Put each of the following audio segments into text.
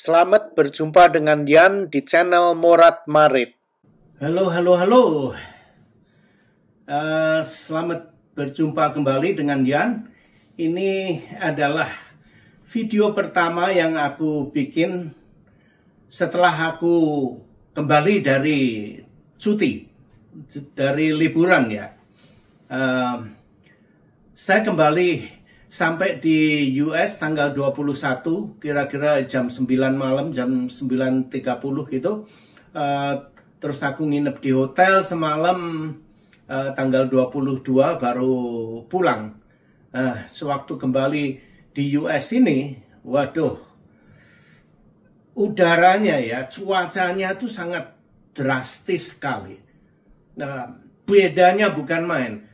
Selamat berjumpa dengan Yan di channel Morat Marit. Halo. Selamat berjumpa kembali dengan Yan. Ini adalah video pertama yang aku bikin setelah aku kembali dari cuti, dari liburan ya. Saya kembali sampai di US tanggal 21, kira-kira jam 9 malam, jam 9.30 gitu. Terus aku nginep di hotel semalam, tanggal 22 baru pulang. Sewaktu kembali di US ini, waduh, udaranya ya, cuacanya itu sangat drastis sekali. Bedanya bukan main.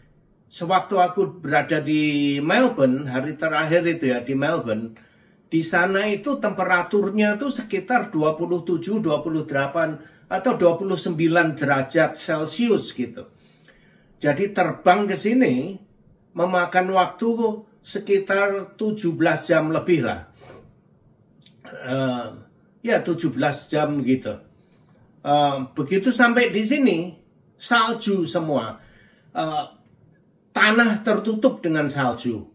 Sewaktu aku berada di Melbourne, hari terakhir itu ya di Melbourne, di sana itu temperaturnya tuh sekitar 27, 28 atau 29 derajat Celcius gitu. Jadi terbang ke sini memakan waktu sekitar 17 jam lebih lah. Ya 17 jam gitu. Begitu sampai di sini, salju semua. Tanah tertutup dengan salju,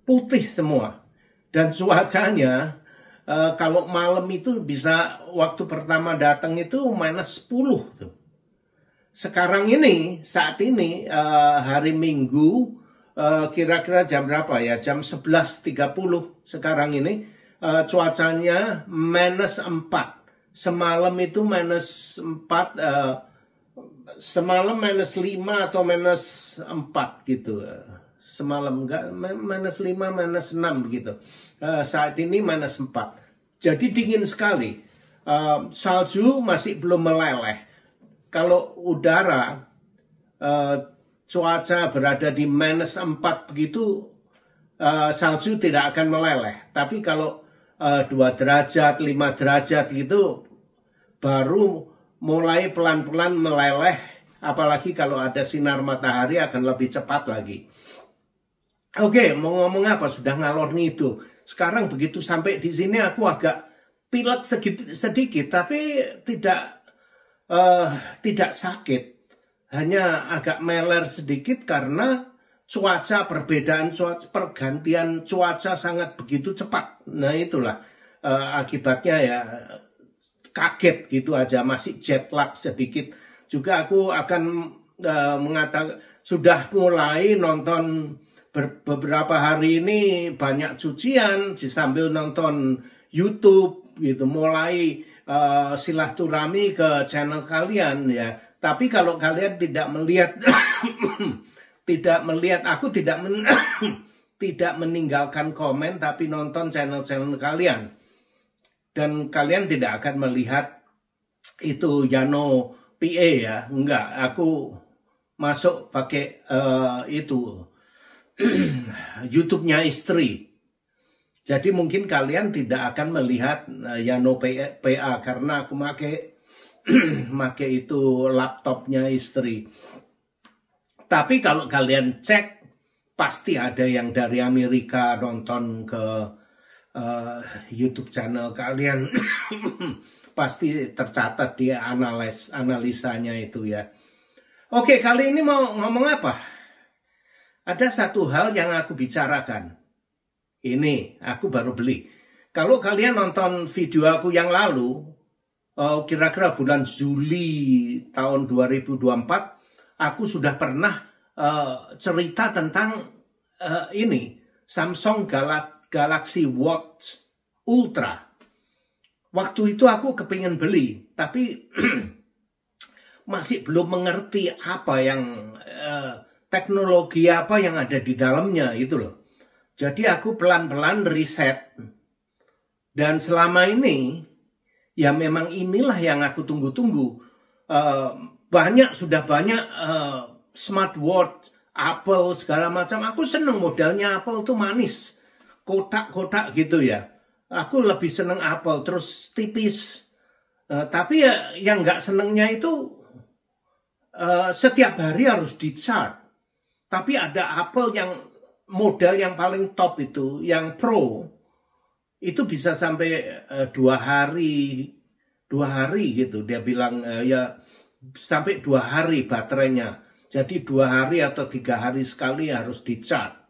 putih semua, dan cuacanya kalau malam itu bisa, waktu pertama datang itu -10 tuh. Sekarang ini, saat ini hari Minggu, kira-kira jam berapa ya? Jam 11.30 sekarang ini, cuacanya -4. Semalam itu -4. Semalam -5 atau -4 gitu. Semalam enggak, -5, -6 gitu. Saat ini -4. Jadi dingin sekali. Salju masih belum meleleh. Kalau udara, cuaca berada di -4 begitu, salju tidak akan meleleh. Tapi kalau 2 derajat, 5 derajat gitu, baru mulai pelan-pelan meleleh, apalagi kalau ada sinar matahari akan lebih cepat lagi. Oke, mau ngomong apa? Sudah ngalor ngidul. Sekarang begitu sampai di sini aku agak pilek sedikit, tapi tidak sakit. Hanya agak meler sedikit karena perbedaan cuaca, pergantian cuaca sangat begitu cepat. Nah itulah akibatnya ya. Kaget gitu aja, masih jet lag sedikit. Juga aku akan mengatakan sudah mulai nonton beberapa hari ini banyak cucian sambil nonton YouTube gitu, mulai silaturahmi ke channel kalian ya. Tapi kalau kalian tidak melihat aku tidak meninggalkan komen, tapi nonton channel-channel kalian. Dan kalian tidak akan melihat itu Yano PA ya, enggak. Aku masuk pakai itu YouTube-nya istri. Jadi mungkin kalian tidak akan melihat Yano PA karena aku pakai itu laptopnya istri. Tapi kalau kalian cek, pasti ada yang dari Amerika nonton ke YouTube channel kalian. Pasti tercatat di analisanya itu ya. Oke, kali ini mau ngomong apa? Ada satu hal yang aku bicarakan. Ini aku baru beli. Kalau kalian nonton video aku yang lalu, kira-kira bulan Juli tahun 2024, aku sudah pernah cerita tentang ini Samsung Galaxy Watch Ultra. Waktu itu aku kepingin beli, tapi masih belum mengerti apa yang teknologi apa yang ada di dalamnya itu loh. Jadi aku pelan-pelan riset. Dan selama ini, ya memang inilah yang aku tunggu-tunggu. Sudah banyak smartwatch, Apple segala macam. Aku seneng modelnya Apple tuh manis. Kotak-kotak gitu ya. Aku lebih seneng Apple, terus tipis. Tapi ya yang nggak senengnya itu setiap hari harus di-charge. Tapi ada Apple yang model yang paling top itu, yang Pro. itu bisa sampai 2 hari gitu. Dia bilang ya sampai 2 hari baterainya. Jadi 2 hari atau 3 hari sekali harus di-charge.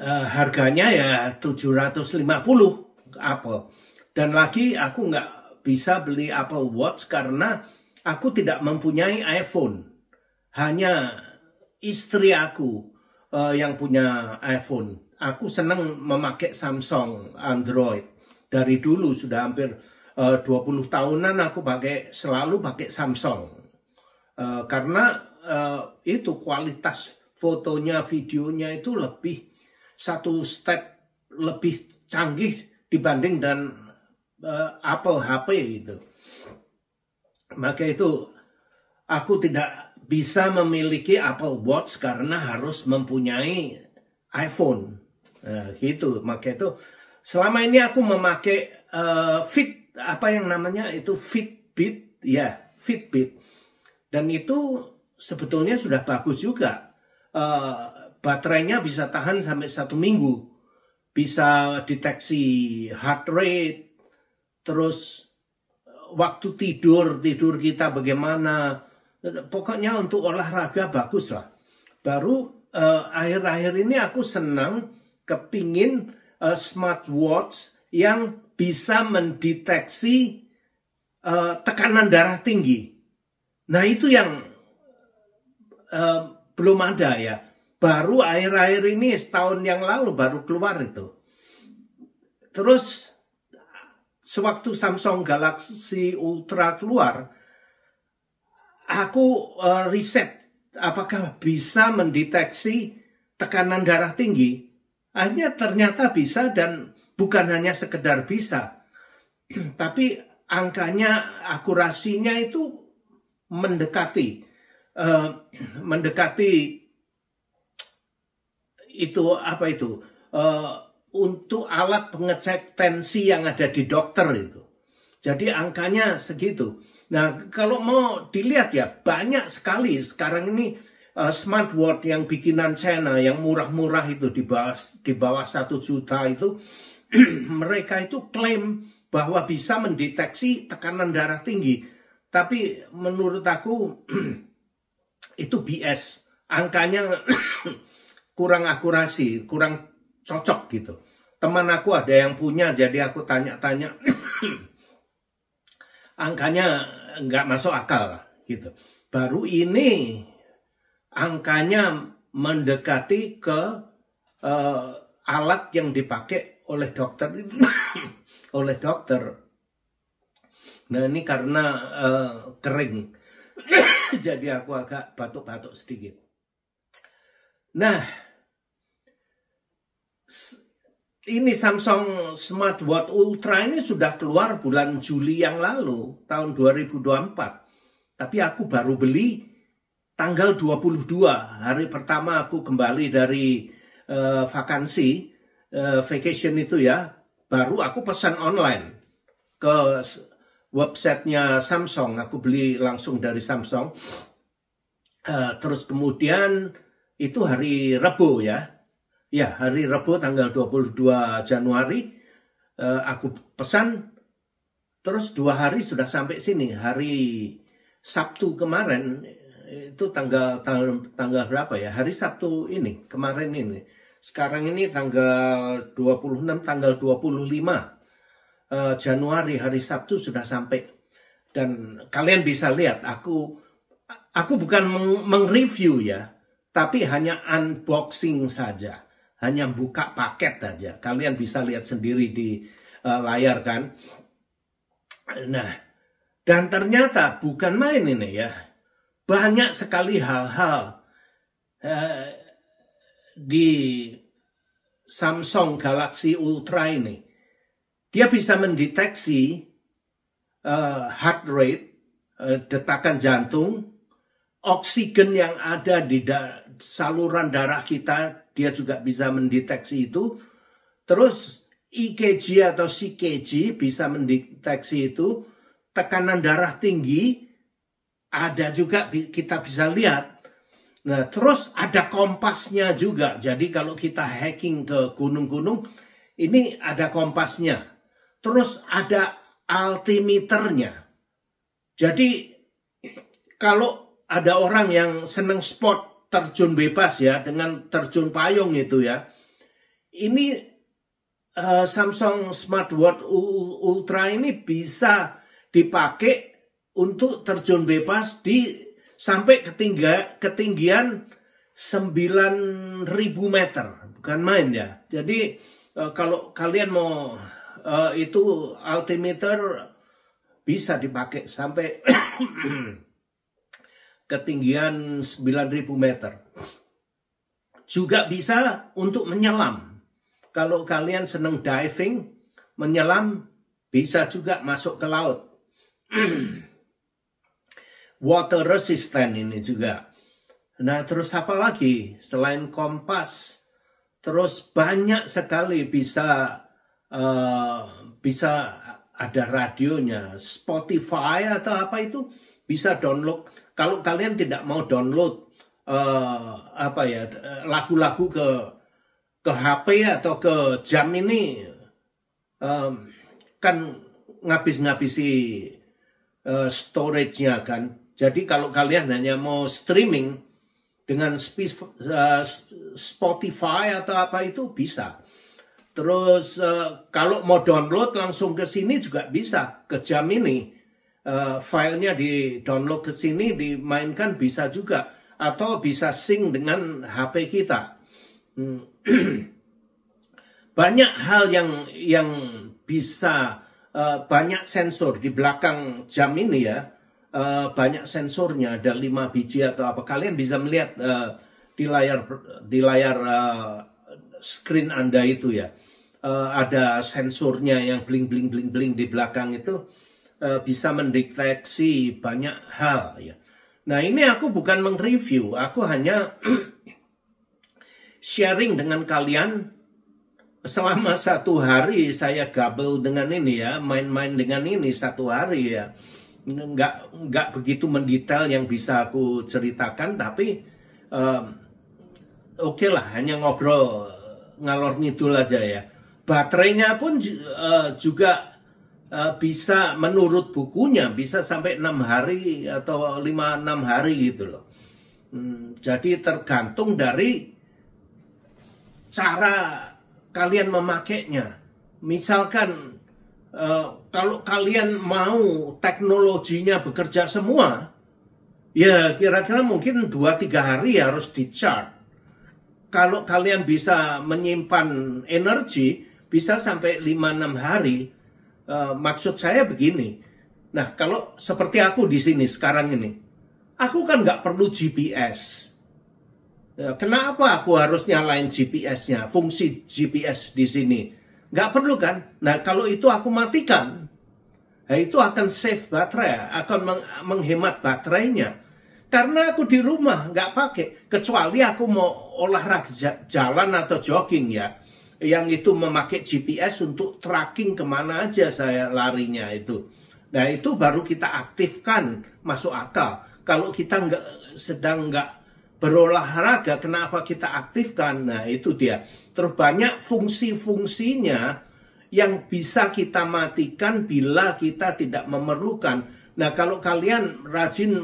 Harganya ya 750 Apple. Dan lagi aku nggak bisa beli Apple Watch karena aku tidak mempunyai iPhone. Hanya istri aku yang punya iPhone. Aku senang memakai Samsung Android. Dari dulu sudah hampir 20 tahunan aku selalu pakai Samsung. Karena itu kualitas fotonya, videonya itu satu step lebih canggih dibanding dan Apple HP gitu. Maka itu aku tidak bisa memiliki Apple Watch karena harus mempunyai iPhone. Gitu. Maka itu selama ini aku memakai Fitbit, ya Fitbit. Dan itu sebetulnya sudah bagus juga. Baterainya bisa tahan sampai 1 minggu. Bisa deteksi heart rate. Terus waktu tidur kita bagaimana. Pokoknya untuk olahraga bagus lah. Baru akhir-akhir ini aku senang kepingin smartwatch yang bisa mendeteksi tekanan darah tinggi. Nah itu yang belum ada ya. Baru akhir-akhir ini setahun yang lalu baru keluar itu. Terus sewaktu Samsung Galaxy Ultra keluar, aku riset apakah bisa mendeteksi tekanan darah tinggi. Akhirnya ternyata bisa dan bukan hanya sekedar bisa. Tapi angkanya, akurasinya itu mendekati itu untuk alat pengecek tensi yang ada di dokter itu. Jadi angkanya segitu. Nah, kalau mau dilihat ya banyak sekali sekarang ini smartwatch yang bikinan China yang murah-murah itu di bawah 1 juta itu mereka itu klaim bahwa bisa mendeteksi tekanan darah tinggi. Tapi menurut aku itu BS. Angkanya kurang akurasi, kurang cocok gitu. Teman aku ada yang punya, jadi aku tanya-tanya. Angkanya nggak masuk akal gitu. Baru ini angkanya mendekati ke alat yang dipakai oleh dokter itu. Oleh dokter. Nah ini karena kering. Jadi aku agak batuk-batuk sedikit. Nah, ini Samsung Smartwatch Ultra ini sudah keluar bulan Juli yang lalu, tahun 2024. Tapi aku baru beli tanggal 22, hari pertama aku kembali dari vacation itu ya. Baru aku pesan online ke websitenya Samsung. Aku beli langsung dari Samsung. Terus kemudian itu hari Rabu ya. Ya, hari Rabu tanggal 22 Januari aku pesan. Terus 2 hari sudah sampai sini. Hari Sabtu kemarin itu tanggal berapa ya? Hari Sabtu ini, kemarin ini. Sekarang ini tanggal 26, tanggal 25 Januari hari Sabtu sudah sampai. Dan kalian bisa lihat aku bukan meng-review ya, tapi hanya unboxing saja, hanya buka paket saja. Kalian bisa lihat sendiri di layar kan. Nah, dan ternyata bukan main ini ya, banyak sekali hal-hal di Samsung Galaxy Ultra ini. Dia bisa mendeteksi heart rate, detakan jantung, oksigen yang ada di saluran darah kita, dia juga bisa mendeteksi itu. Terus EKG atau CKG bisa mendeteksi itu. Tekanan darah tinggi ada juga kita bisa lihat. Nah, terus ada kompasnya juga. Jadi kalau kita hiking ke gunung-gunung, Ini ada kompasnya. Terus ada altimeternya. Jadi kalau ada orang yang seneng sport terjun bebas ya, dengan terjun payung itu ya, ini Samsung Smartwatch Ultra ini bisa dipakai untuk terjun bebas sampai ketinggian 9.000 meter, bukan main ya. Jadi kalau kalian mau itu altimeter bisa dipakai sampai ketinggian 9.000 meter. Juga bisa untuk menyelam. Kalau kalian senang diving, menyelam, bisa juga masuk ke laut. Water resistant ini juga. Nah, terus apa lagi? Selain kompas, terus banyak sekali bisa ada radionya, Spotify atau apa itu bisa download. Kalau kalian tidak mau download lagu-lagu ke HP atau ke jam ini, kan ngabisi storage-nya kan. Jadi kalau kalian hanya mau streaming dengan Spotify atau apa itu bisa. Terus kalau mau download langsung ke sini juga bisa, ke jam ini. Filenya di-download ke sini, dimainkan bisa juga. Atau bisa sync dengan HP kita. Banyak hal yang bisa, banyak sensor di belakang jam ini ya. Banyak sensornya, ada 5 biji atau apa. Kalian bisa melihat di layar screen Anda itu ya. Ada sensornya yang bling di belakang itu, bisa mendeteksi banyak hal ya. Nah, ini aku bukan meng-review, aku hanya sharing dengan kalian. Selama 1 hari saya gabel dengan ini ya, main-main dengan ini 1 hari ya. Nggak begitu mendetail yang bisa aku ceritakan, tapi oke lah, hanya ngobrol ngalor ngidul aja ya. Baterainya pun juga bisa, menurut bukunya bisa sampai 6 hari atau 5-6 hari gitu loh. Jadi tergantung dari cara kalian memakainya. Misalkan kalau kalian mau teknologinya bekerja semua, ya kira-kira mungkin 2-3 hari harus di-charge. Kalau kalian bisa menyimpan energi, bisa sampai 5-6 hari. Maksud saya begini. Nah, kalau seperti aku di sini sekarang ini, aku kan nggak perlu GPS. Kenapa aku harus nyalain GPS-nya, fungsi GPS di sini? Nggak perlu kan? Nah, kalau itu aku matikan, nah itu akan save baterai, akan menghemat baterainya. Karena aku di rumah nggak pakai, kecuali aku mau olahraga jalan atau jogging ya, yang itu memakai GPS untuk tracking kemana aja saya larinya itu. Nah, itu baru kita aktifkan, masuk akal. Kalau kita sedang nggak berolahraga, kenapa kita aktifkan? Nah, itu dia. Terus banyak fungsi-fungsinya yang bisa kita matikan bila kita tidak memerlukan. Nah, kalau kalian rajin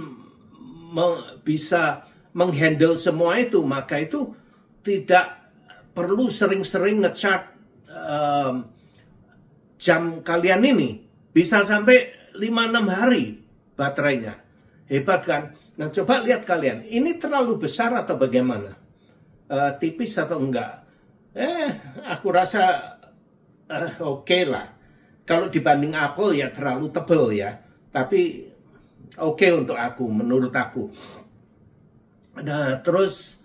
bisa menghandle semua itu, maka itu tidak perlu sering-sering nge-charge jam kalian ini. Bisa sampai 5-6 hari baterainya. Hebat kan? Nah, coba lihat kalian. Ini terlalu besar atau bagaimana? Tipis atau enggak? Aku rasa oke lah. Kalau dibanding Apple ya terlalu tebal ya. Tapi oke untuk aku, menurut aku. Nah, terus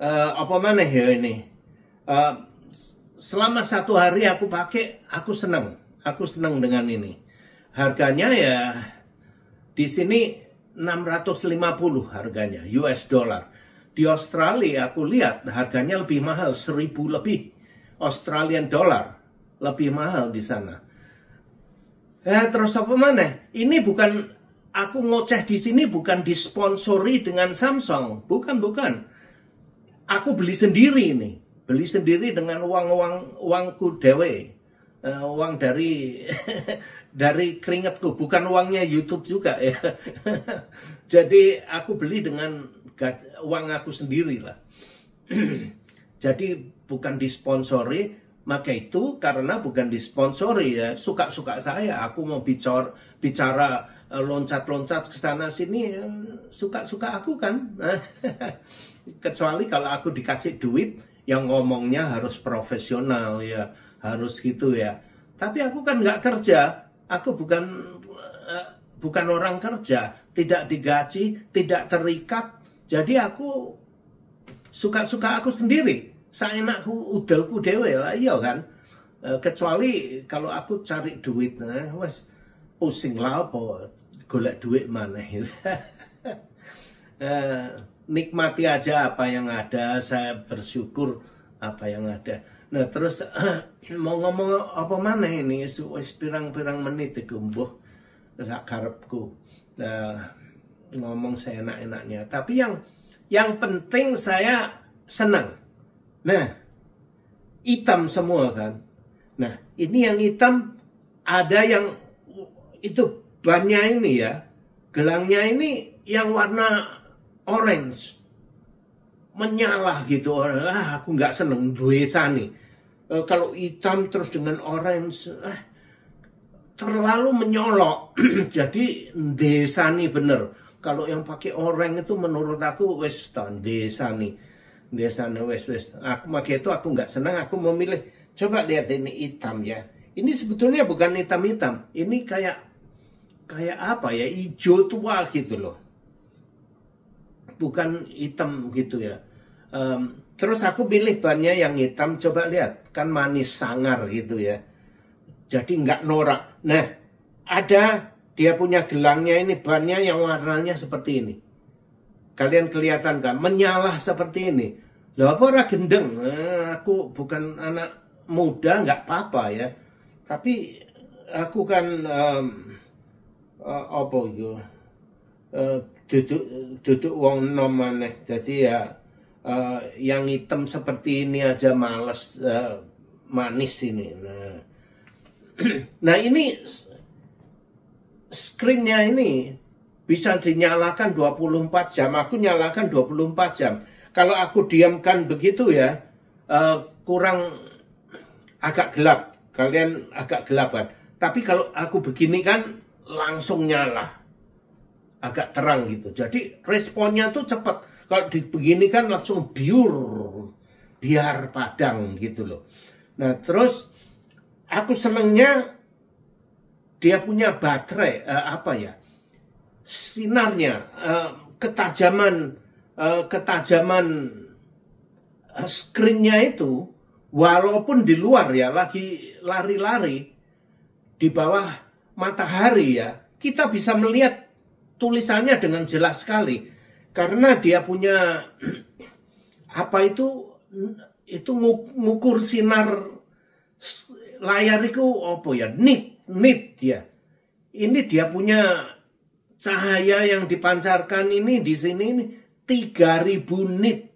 apa mana ya ini? Selama 1 hari aku pakai, aku senang. Aku senang dengan ini. Harganya ya di sini 650 harganya, US dollar. Di Australia aku lihat harganya lebih mahal, 1.000 lebih Australian dollar. Lebih mahal di sana. Terus apa mana? Ini bukan, aku ngoceh di sini bukan disponsori dengan Samsung. Bukan. Aku beli sendiri ini. beli sendiri dengan uangku dewe, uang dari dari keringatku, bukan uangnya YouTube juga ya. Jadi aku beli dengan uang aku sendiri lah. Jadi bukan disponsori, maka itu karena bukan disponsori ya, suka-suka saya. Aku mau bicara loncat-loncat ke sana sini, suka-suka aku kan. Kecuali kalau aku dikasih duit, yang ngomongnya harus profesional ya, harus gitu ya. Tapi aku kan nggak kerja, aku bukan orang kerja, tidak digaji, tidak terikat. Jadi aku suka-suka aku sendiri, saenakku udelku dewe lah, iya kan. Kecuali kalau aku cari duit, wes pusing lah apa golek duit mana. Nikmati aja apa yang ada, saya bersyukur apa yang ada. Nah terus mau ngomong apa mana ini, wis pirang-pirang menit iku mbuh sak karepku ngomong seenak-enaknya. Tapi yang penting saya senang. Nah, hitam semua kan. Nah, ini yang hitam ada yang itu bannya ini ya, gelangnya ini yang warna orange, menyala gitu. Aku nggak seneng duesa nih. Kalau hitam terus dengan orange, terlalu menyolok. Jadi desani bener. Kalau yang pakai oranye itu menurut aku wes desani wes. Aku pakai itu aku nggak senang. Aku memilih. Coba lihat ini hitam ya. Ini sebetulnya bukan hitam-hitam. Ini kayak apa ya? Hijau tua gitu loh. Bukan hitam gitu ya. Terus aku pilih bannya yang hitam. Coba lihat, kan manis sangar gitu ya. Jadi nggak norak. Nah, ada dia punya gelangnya ini, bannya yang warnanya seperti ini. Kalian kelihatan kan, menyala seperti ini. Loh apa orang gendeng? Aku bukan anak muda, nggak apa-apa ya. Tapi aku kan apa itu? Duduk wong nom maneh. Jadi ya yang hitam seperti ini aja males, manis ini. Nah ini screen-nya ini bisa dinyalakan 24 jam. Aku nyalakan 24 jam. Kalau aku diamkan begitu ya, kurang agak gelap. Kalian agak gelap kan. Tapi kalau aku begini kan langsung nyala. Agak terang gitu. Jadi responnya tuh cepat. Kalau begini kan langsung biar padang gitu loh. Nah terus aku senengnya dia punya baterai apa ya, sinarnya, ketajaman screen-nya itu, walaupun di luar ya lagi lari-lari di bawah matahari ya, kita bisa melihat tulisannya dengan jelas sekali karena dia punya apa itu ngukur sinar layar itu apa ya, nit ya. Ini dia punya cahaya yang dipancarkan ini di sini ini 3000 nit.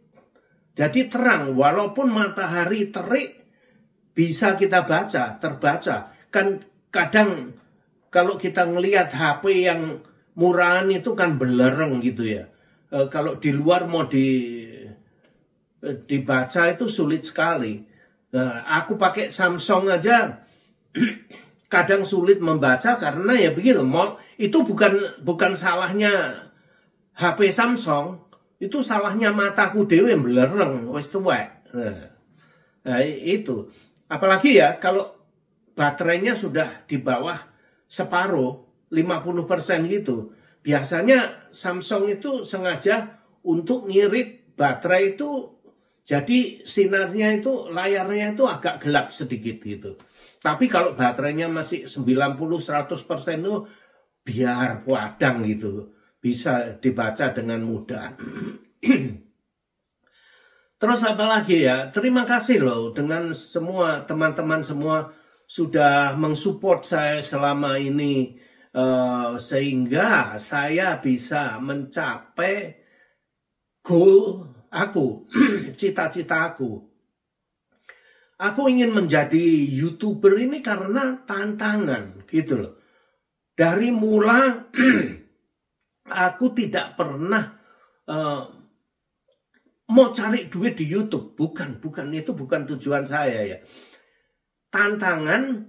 Jadi terang walaupun matahari terik bisa kita terbaca. Kan kadang kalau kita ngelihat HP yang murahan itu kan belereng gitu ya. Kalau di luar mau dibaca itu sulit sekali. Aku pakai Samsung aja kadang sulit membaca karena ya begitu. Itu bukan salahnya HP Samsung, itu salahnya mataku dewe belereng wis tuwek. Nah, itu. Apalagi ya kalau baterainya sudah di bawah separuh, 50% gitu. Biasanya Samsung itu sengaja untuk ngirit baterai itu jadi sinarnya itu, layarnya itu agak gelap sedikit gitu. Tapi kalau baterainya masih 90-100% itu biar padang gitu. Bisa dibaca dengan mudah. Terus apa lagi ya? Terima kasih loh dengan semua teman-teman semua sudah mensupport saya selama ini. Sehingga saya bisa mencapai goal aku, cita-cita aku. Aku ingin menjadi YouTuber ini karena tantangan gitu loh. Dari mula aku tidak pernah mau cari duit di YouTube. Bukan itu bukan tujuan saya ya. Tantangan,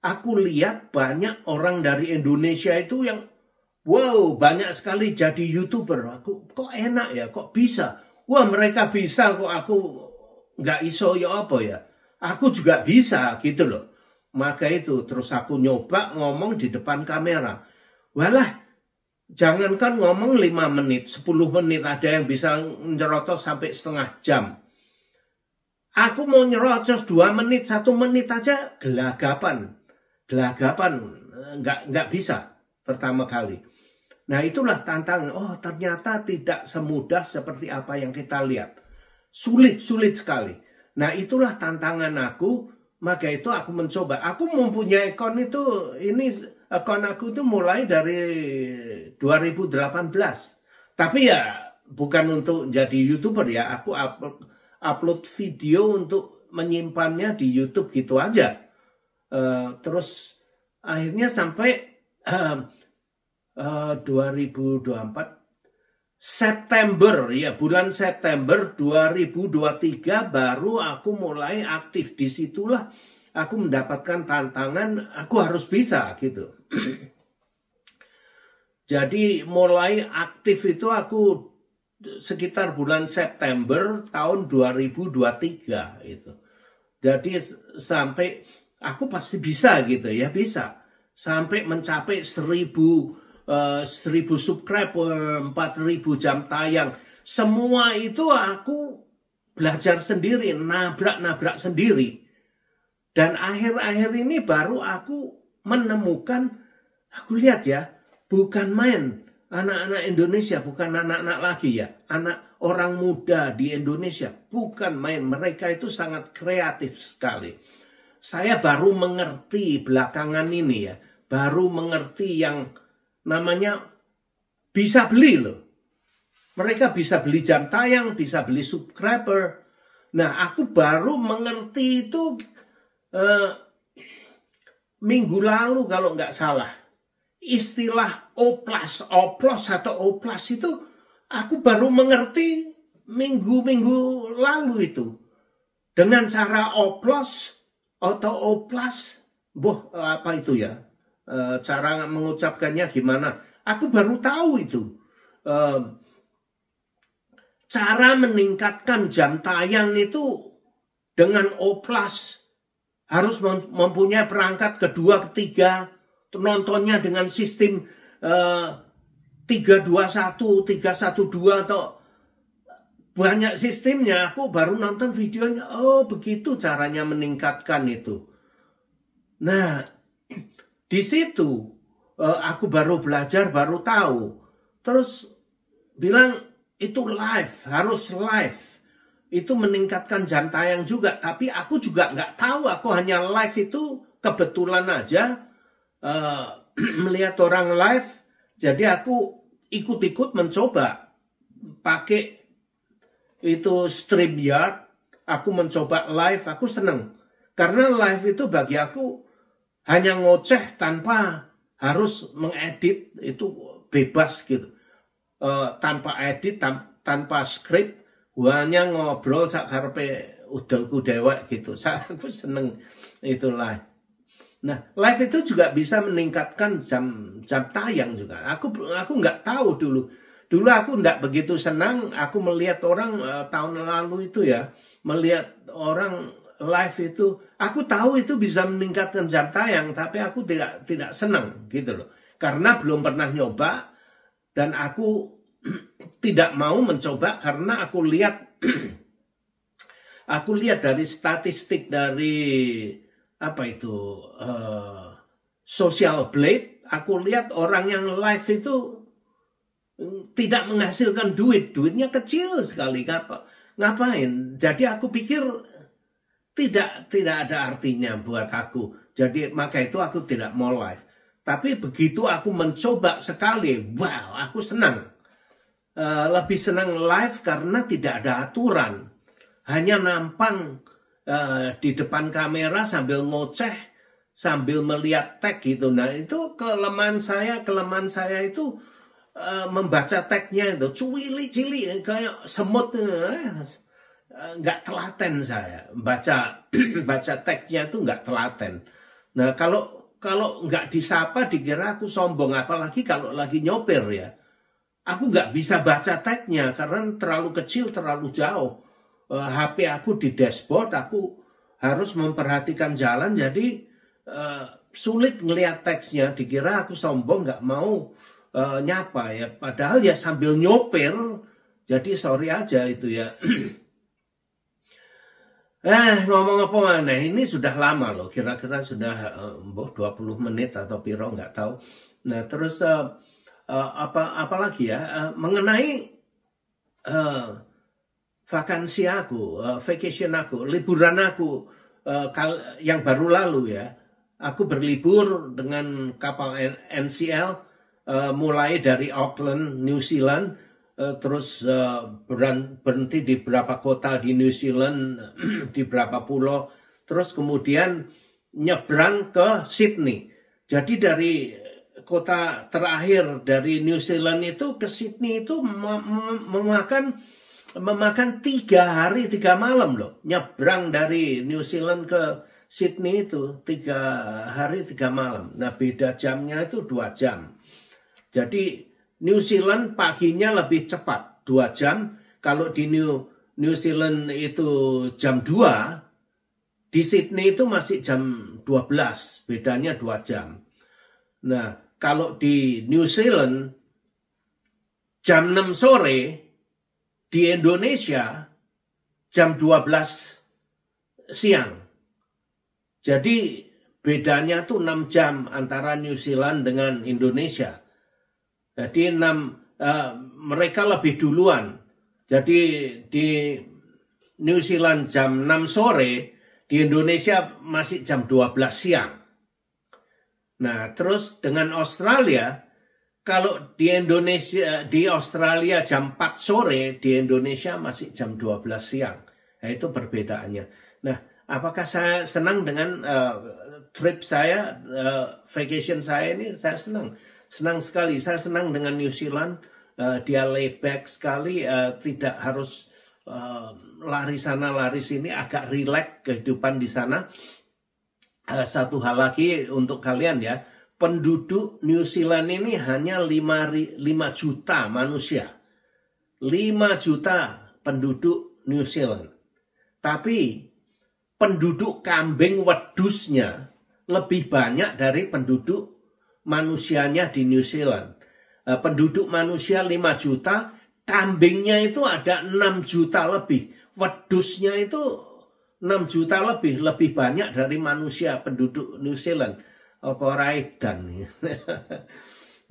aku lihat banyak orang dari Indonesia itu yang wow, banyak sekali jadi YouTuber. Aku kok enak ya, kok bisa. Wah, mereka bisa kok, aku nggak iso ya apa ya. Aku juga bisa gitu loh. Maka itu terus aku nyoba ngomong di depan kamera. Walah, jangankan ngomong 5 menit, 10 menit, ada yang bisa nyerocos sampai setengah jam. Aku mau nyerocos 2 menit, 1 menit aja gelagapan. Nggak bisa pertama kali. Nah, itulah tantangan. Oh, ternyata tidak semudah seperti apa yang kita lihat. Sulit sekali. Nah, itulah tantangan aku. Maka itu aku mencoba. Aku mempunyai akun itu, akun aku itu mulai dari 2018. Tapi ya bukan untuk jadi YouTuber ya. Aku upload video untuk menyimpannya di YouTube gitu aja. Terus akhirnya sampai 2024 September, ya bulan September 2023 baru aku mulai aktif. Disitulah aku mendapatkan tantangan, aku harus bisa gitu. Jadi mulai aktif itu aku sekitar bulan September tahun 2023 itu. Jadi sampai aku pasti bisa gitu ya, bisa. Sampai mencapai 1000 subscriber, 4000 jam tayang. Semua itu aku belajar sendiri, nabrak sendiri. Dan akhir-akhir ini baru aku menemukan, aku lihat ya, bukan main anak-anak Indonesia, bukan anak-anak lagi ya, anak orang muda di Indonesia, bukan main. Mereka itu sangat kreatif sekali. Saya baru mengerti belakangan ini ya, baru mengerti yang namanya bisa beli loh. Mereka bisa beli jam tayang, bisa beli subscriber. Nah, aku baru mengerti itu minggu lalu kalau nggak salah. Istilah oplos atau oplas itu aku baru mengerti minggu lalu itu. Dengan cara oplos atau oplas, apa itu ya? Cara mengucapkannya gimana? Aku baru tahu itu. Cara meningkatkan jam tayang itu dengan oplas. Harus mempunyai perangkat kedua, ketiga. Nontonnya dengan sistem 321, 312 atau banyak sistemnya. Aku baru nonton videonya. Oh, begitu caranya meningkatkan itu. Nah, di situ aku baru belajar, baru tahu. Terus bilang itu live, harus live. Itu meningkatkan jam tayang juga. Tapi aku juga nggak tahu, aku hanya live itu kebetulan aja melihat orang live. Jadi aku ikut-ikut mencoba pakai itu StreamYard. Aku mencoba live, aku seneng. Karena live itu bagi aku hanya ngoceh tanpa harus mengedit, itu bebas gitu. Tanpa edit, tanpa skrip, hanya ngobrol sakarepe udelku dewek gitu. Aku seneng itu live. Nah, live itu juga bisa meningkatkan jam tayang juga. Aku nggak tahu dulu. Dulu aku nggak begitu senang. Aku melihat orang tahun lalu itu ya, melihat orang live itu, aku tahu itu bisa meningkatkan jam tayang, tapi aku tidak senang gitu loh. Karena belum pernah nyoba dan aku tidak mau mencoba karena aku lihat dari statistik dari apa itu Social Blade, aku lihat orang yang live itu tidak menghasilkan duitnya kecil sekali. Ngapain? Jadi aku pikir tidak ada artinya buat aku. Jadi maka itu aku tidak mau live. Tapi begitu aku mencoba sekali, wow, aku senang. Lebih senang live karena tidak ada aturan. Hanya nampang di depan kamera sambil ngoceh, sambil melihat tag gitu. Nah itu kelemahan saya itu membaca tagnya itu cili kayak semut, nggak telaten saya baca baca tagnya itu nggak telaten. Nah kalau nggak disapa dikira aku sombong, apalagi kalau lagi nyopir ya. Aku nggak bisa baca tagnya karena terlalu kecil, terlalu jauh. HP aku di dashboard, aku harus memperhatikan jalan, jadi sulit ngelihat teksnya. Dikira aku sombong, nggak mau nyapa ya. Padahal ya sambil nyopir, jadi sorry aja itu ya. Ngomong apa mana, ini sudah lama loh, kira-kira sudah 20 menit atau piro nggak tahu. Nah terus apa lagi ya, mengenai vakansi aku, vacation aku, liburan aku yang baru lalu ya. Aku berlibur dengan kapal NCL mulai dari Auckland, New Zealand, terus berhenti di beberapa kota di New Zealand, di beberapa pulau, terus kemudian nyebrang ke Sydney. Jadi dari kota terakhir dari New Zealand itu ke Sydney itu memakan 3 hari 3 malam loh. Nyebrang dari New Zealand ke Sydney itu 3 hari 3 malam. Nah beda jamnya itu 2 jam. Jadi New Zealand paginya lebih cepat 2 jam. Kalau di New Zealand itu jam 2, di Sydney itu masih jam 12. Bedanya 2 jam. Nah kalau di New Zealand jam 6 sore, di Indonesia jam 12 siang. Jadi bedanya tuh 6 jam antara New Zealand dengan Indonesia. Jadi mereka lebih duluan. Jadi di New Zealand jam 6 sore, di Indonesia masih jam 12 siang. Nah, terus dengan Australia, kalau di Australia jam 4 sore, di Indonesia masih jam 12 siang. Nah, itu perbedaannya. Nah, apakah saya senang dengan trip saya, vacation saya ini? Saya senang sekali. Saya senang dengan New Zealand. Dia laid back sekali, tidak harus lari sana lari sini, agak rileks kehidupan di sana. Satu hal lagi untuk kalian ya, penduduk New Zealand ini hanya 5 juta manusia. 5 juta penduduk New Zealand. Tapi penduduk kambing wedusnya lebih banyak dari penduduk manusianya di New Zealand. Penduduk manusia 5 juta, kambingnya itu ada 6 juta lebih. Wedusnya itu 6 juta lebih banyak dari manusia penduduk New Zealand. Apa raidan.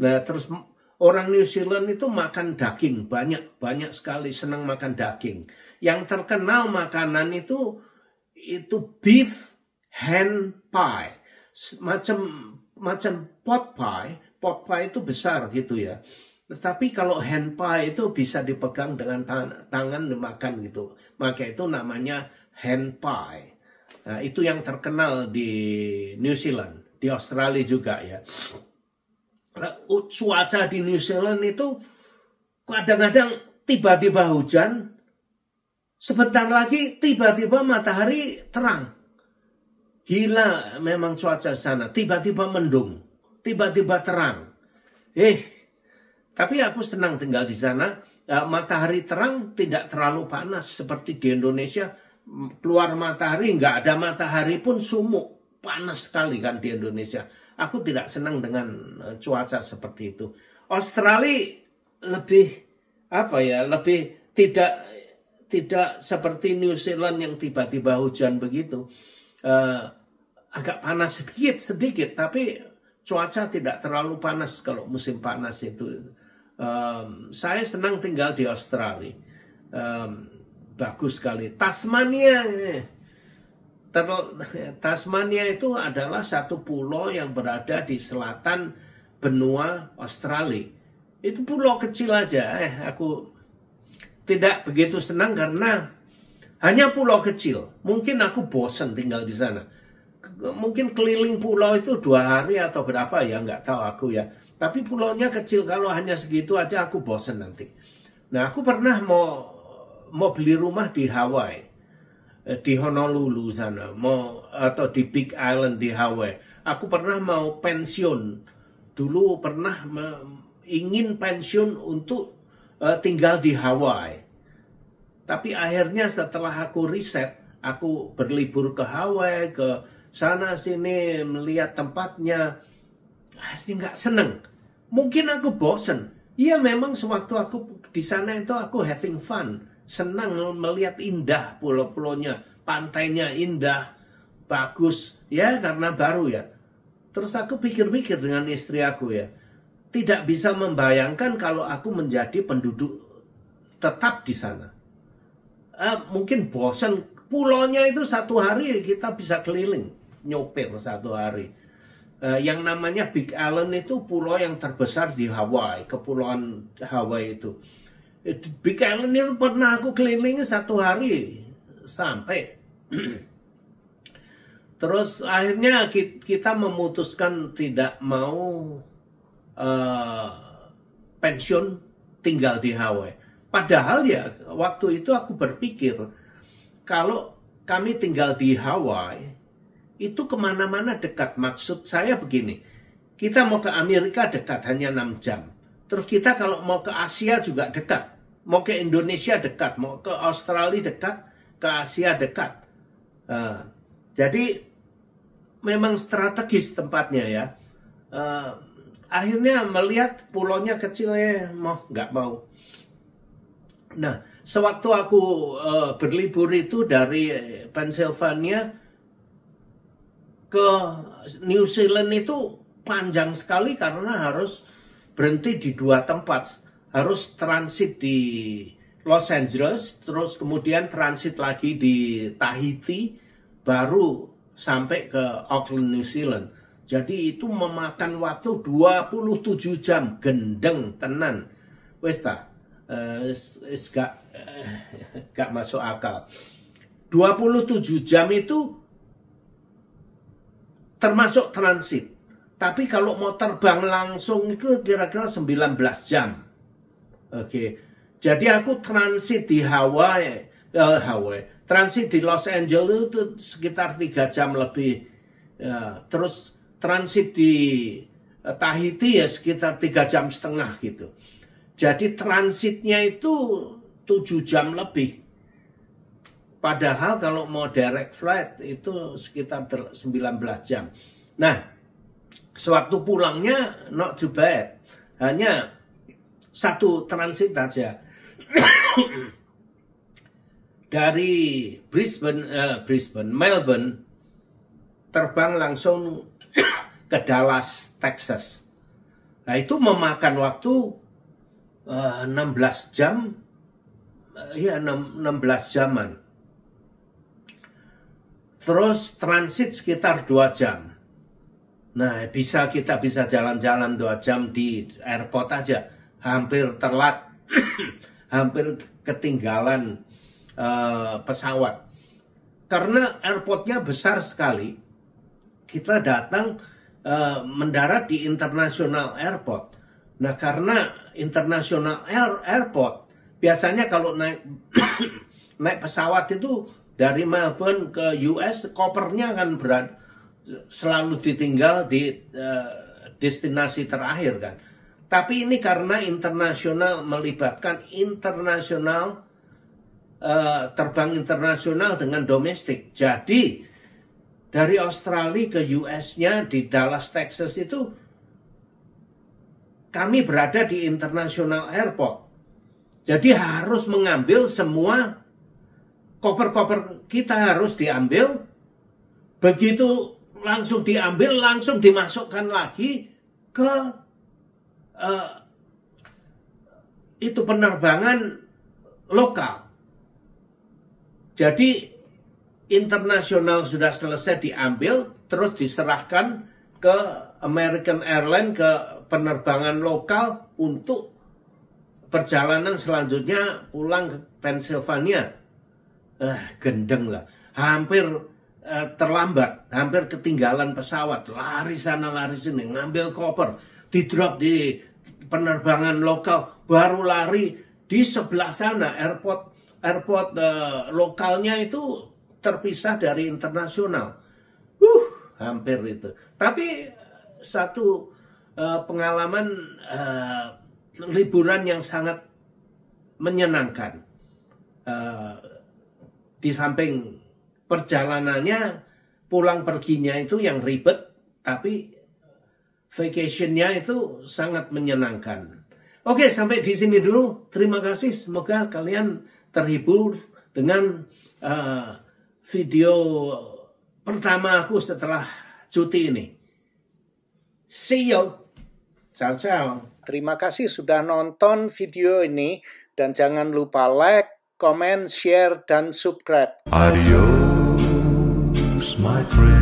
Nah, terus orang New Zealand itu makan daging banyak sekali, senang makan daging. Yang terkenal makanan itu beef hand pie, macam pot pie. Pot pie itu besar gitu ya. Tetapi kalau hand pie itu bisa dipegang dengan tangan dimakan gitu. Maka itu namanya hand pie. Nah, itu yang terkenal di New Zealand, di Australia juga ya. Cuaca di New Zealand itu kadang-kadang tiba-tiba hujan, sebentar lagi tiba-tiba matahari terang. Gila memang cuaca sana, tiba-tiba mendung, tiba-tiba terang. Tapi aku senang tinggal di sana. Matahari terang, tidak terlalu panas seperti di Indonesia. Keluar matahari, nggak ada matahari pun sumuk, panas sekali kan di Indonesia. Aku tidak senang dengan cuaca seperti itu. Australia lebih tidak seperti New Zealand yang tiba-tiba hujan begitu. Agak panas sedikit, tapi cuaca tidak terlalu panas kalau musim panas itu. Saya senang tinggal di Australia. Bagus sekali. Tasmania itu adalah satu pulau yang berada di selatan benua Australia. Itu pulau kecil aja. Aku tidak begitu senang karena Hanya pulau kecil. Mungkin aku bosen tinggal di sana. Mungkin keliling pulau itu 2 hari atau berapa ya, nggak tahu aku ya. Tapi pulaunya kecil, kalau hanya segitu aja aku bosen nanti. Nah, aku pernah mau beli rumah di Hawaii, di Honolulu sana, atau di Big Island di Hawaii. Aku pernah mau pensiun. Dulu pernah ingin pensiun untuk tinggal di Hawaii. Tapi akhirnya setelah aku riset, aku berlibur ke Hawaii, ke sana sini melihat tempatnya, akhirnya nggak seneng. Mungkin aku bosen. Iya, memang sewaktu aku di sana itu aku having fun, senang melihat indah pulau-pulaunya, pantainya indah, bagus ya, karena baru ya. Terus aku pikir-pikir dengan istri aku ya, tidak bisa membayangkan kalau aku menjadi penduduk tetap di sana. Mungkin bosan. Pulaunya itu 1 hari kita bisa keliling, nyopir 1 hari. Yang namanya Big Island itu pulau yang terbesar di Hawaii, kepulauan Hawaii itu. Big Island itu pernah aku keliling 1 hari sampai. Terus akhirnya kita memutuskan tidak mau pensiun tinggal di Hawaii. Padahal ya waktu itu aku berpikir, kalau kami tinggal di Hawaii, itu kemana-mana dekat. Maksud saya begini, kita mau ke Amerika dekat, hanya 6 jam. Terus kita kalau mau ke Asia juga dekat. Mau ke Indonesia dekat, mau ke Australia dekat, ke Asia dekat. Jadi memang strategis tempatnya ya. Akhirnya melihat pulaunya kecilnya, nggak mau. Nah, sewaktu aku berlibur itu dari Pennsylvania ke New Zealand itu panjang sekali karena harus berhenti di 2 tempat. Harus transit di Los Angeles, terus kemudian transit lagi di Tahiti, baru sampai ke Auckland, New Zealand. Jadi itu memakan waktu 27 jam, gendeng tenan. Wes ta, gak masuk akal. 27 jam itu termasuk transit. Tapi kalau mau terbang langsung itu kira-kira 19 jam. Oke. Jadi aku transit di Hawaii, transit di Los Angeles itu sekitar 3 jam lebih. Terus transit di Tahiti ya sekitar 3,5 jam gitu. Jadi transitnya itu 7 jam lebih. Padahal kalau mau direct flight itu sekitar 19 jam. Nah, sewaktu pulangnya not too bad. Hanya 1 transit aja. Dari Melbourne, terbang langsung ke Dallas, Texas. Nah, itu memakan waktu 16 jam, ya 16 jaman. Terus transit sekitar 2 jam. Nah, kita bisa jalan-jalan 2 jam di airport aja. Hampir telat, hampir ketinggalan pesawat. Karena airportnya besar sekali, kita datang mendarat di International Airport. Nah, karena International Airport, biasanya kalau naik naik pesawat itu dari Melbourne ke US, kopernya kan selalu ditinggal di destinasi terakhir kan. Tapi ini karena internasional, melibatkan internasional, terbang internasional dengan domestik. Jadi dari Australia ke US-nya di Dallas, Texas itu kami berada di International Airport. Jadi harus mengambil semua koper-koper kita harus diambil. Begitu langsung diambil, langsung dimasukkan lagi ke itu penerbangan lokal. Jadi internasional sudah selesai diambil, terus diserahkan ke American Airlines, ke penerbangan lokal untuk perjalanan selanjutnya pulang ke Pennsylvania. gendeng lah. Hampir terlambat, hampir ketinggalan pesawat, lari sana lari sini, ngambil koper, di drop di penerbangan lokal, baru lari di sebelah sana airport lokalnya itu terpisah dari internasional. Hampir itu. Tapi satu pengalaman liburan yang sangat menyenangkan. Di samping perjalanannya, pulang perginya itu yang ribet, tapi vacationnya itu sangat menyenangkan. Oke, sampai di sini dulu. Terima kasih. Semoga kalian terhibur dengan video pertama aku setelah cuti ini. See you. Ciao, ciao. Terima kasih sudah nonton video ini dan jangan lupa like, comment, share, dan subscribe. Adios, my friend.